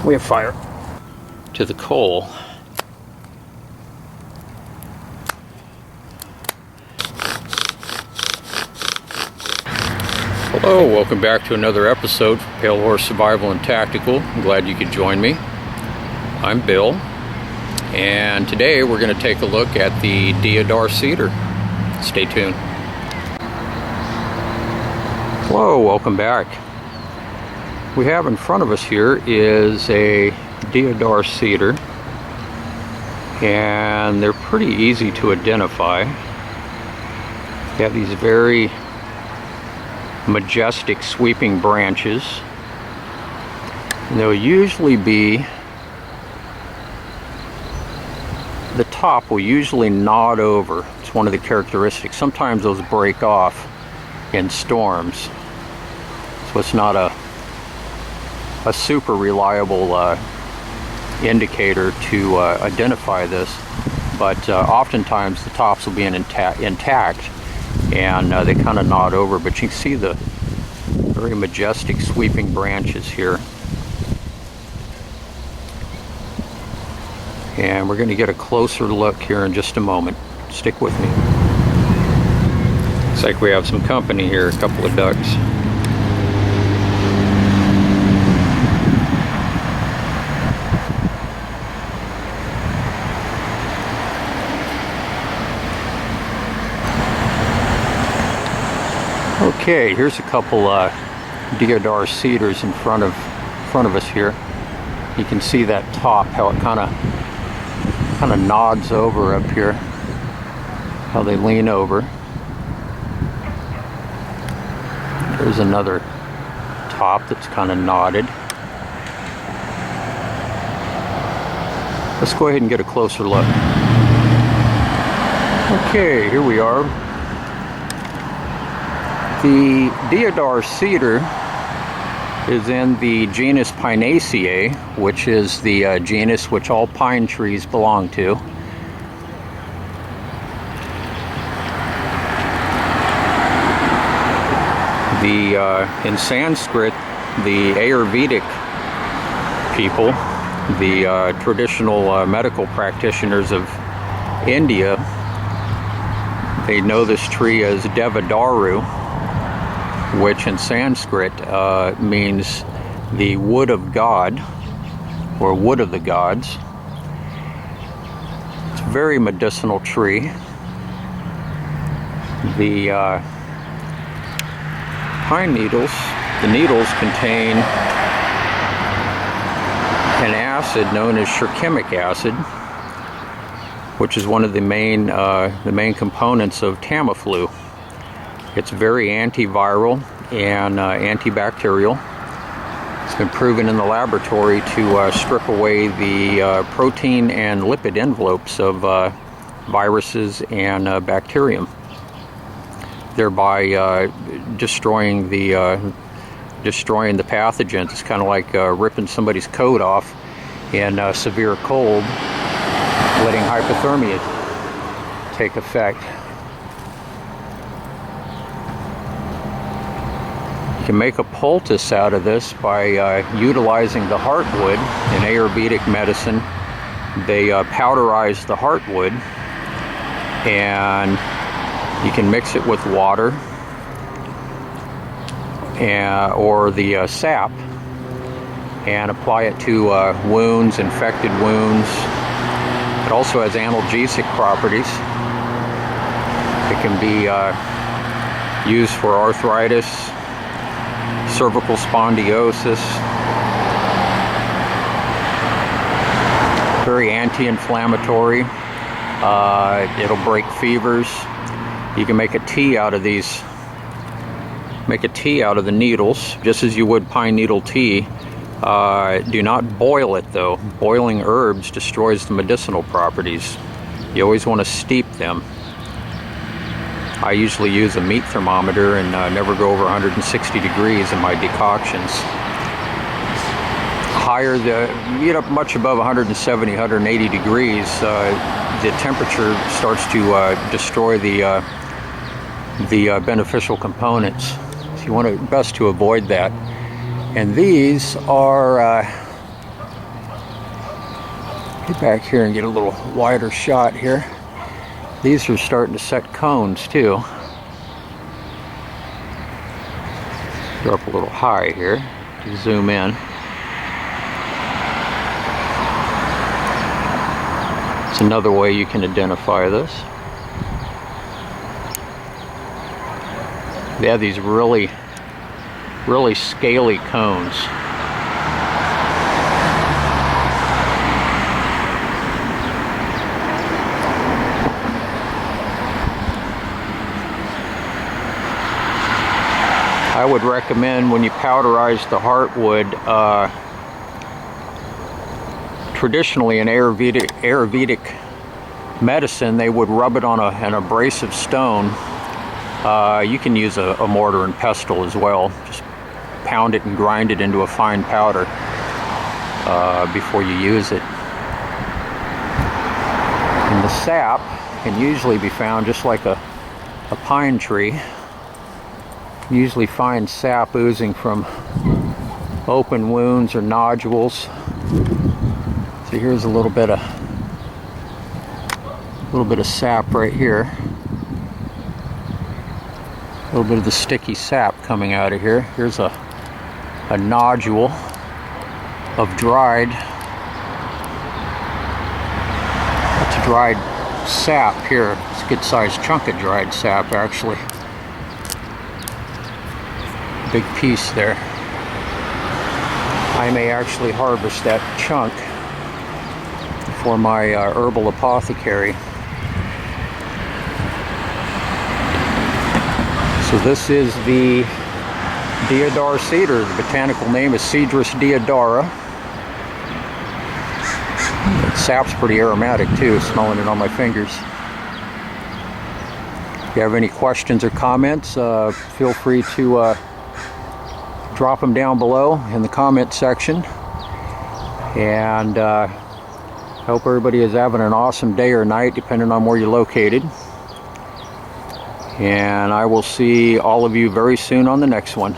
We have fire. To the coal. Hello, welcome back to another episode of Pale Horse Survival and Tactical. I'm glad you could join me. I'm Bill, and today we're going to take a look at the deodar cedar. Stay tuned. Hello, welcome back. We have in front of us here is a deodar cedar, and they're pretty easy to identify. They have these very majestic sweeping branches, and they'll usually be, the top will usually nod over. It's one of the characteristics. Sometimes those break off in storms, so it's not a super reliable indicator to identify this, but oftentimes the tops will be intact, and they kind of nod over, but you can see the very majestic sweeping branches here. And we're going to get a closer look here in just a moment. Stick with me. Looks like we have some company here, a couple of ducks. Okay, here's a couple deodar cedars in front of us here. You can see that top, how it kind of nods over up here, how they lean over. There's another top that's kind of nodded. Let's go ahead and get a closer look. Okay, here we are. The deodar cedar is in the genus Pinaceae, which is the genus which all pine trees belong to. In Sanskrit, the Ayurvedic people, the traditional medical practitioners of India, they know this tree as Deodar, which in Sanskrit means the wood of God, or wood of the gods. It's a very medicinal tree. The pine needles, the needles contain an acid known as shirkimic acid, which is one of the main components of Tamiflu. It's very antiviral and antibacterial. It's been proven in the laboratory to strip away the protein and lipid envelopes of viruses and bacterium, thereby destroying the pathogens. It's kind of like ripping somebody's coat off in severe cold, letting hypothermia take effect. You can make a poultice out of this by utilizing the heartwood. In Ayurvedic medicine, they powderize the heartwood, and you can mix it with water or the sap and apply it to wounds, infected wounds. It also has analgesic properties. It can be used for arthritis, cervical spondylosis, very anti-inflammatory. It'll break fevers. You can make a tea out of these. Make a tea out of the needles, just as you would pine needle tea. Do not boil it though. Boiling herbs destroys the medicinal properties. You always want to steep them. I usually use a meat thermometer and never go over 160 degrees in my decoctions. Higher, you get up much above 170, 180 degrees, the temperature starts to destroy the beneficial components. So you want to best to avoid that. And these are Get back here and get a little wider shot here. These are starting to set cones too. Go up a little high here to zoom in. It's another way you can identify this. They have these really scaly cones. I would recommend when you powderize the heartwood, traditionally in Ayurvedic medicine, they would rub it on an abrasive stone. You can use a mortar and pestle as well. Just pound it and grind it into a fine powder before you use it. And the sap can usually be found just like a pine tree. You usually find sap oozing from open wounds or nodules. So here's a little bit of sap right here. A little bit of the sticky sap coming out of here. Here's a nodule of dried sap here. It's a good sized chunk of dried sap actually. Big piece there. I may actually harvest that chunk for my herbal apothecary. So this is the deodar cedar. The botanical name is Cedrus deodara. The sap's pretty aromatic too, smelling it on my fingers. If you have any questions or comments, feel free to drop them down below in the comment section. And I hope everybody is having an awesome day or night, depending on where you're located. And I will see all of you very soon on the next one.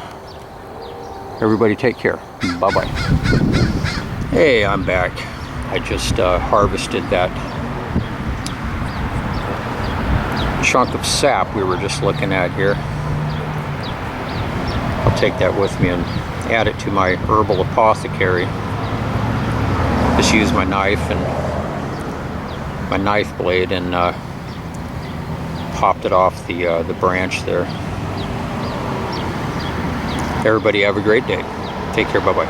Everybody take care. Bye-bye. Hey, I'm back. I just harvested that chunk of sap we were just looking at here. I'll take that with me and add it to my herbal apothecary. Just use my knife and my knife blade and popped it off the branch there. Everybody have a great day. Take care. Bye-bye.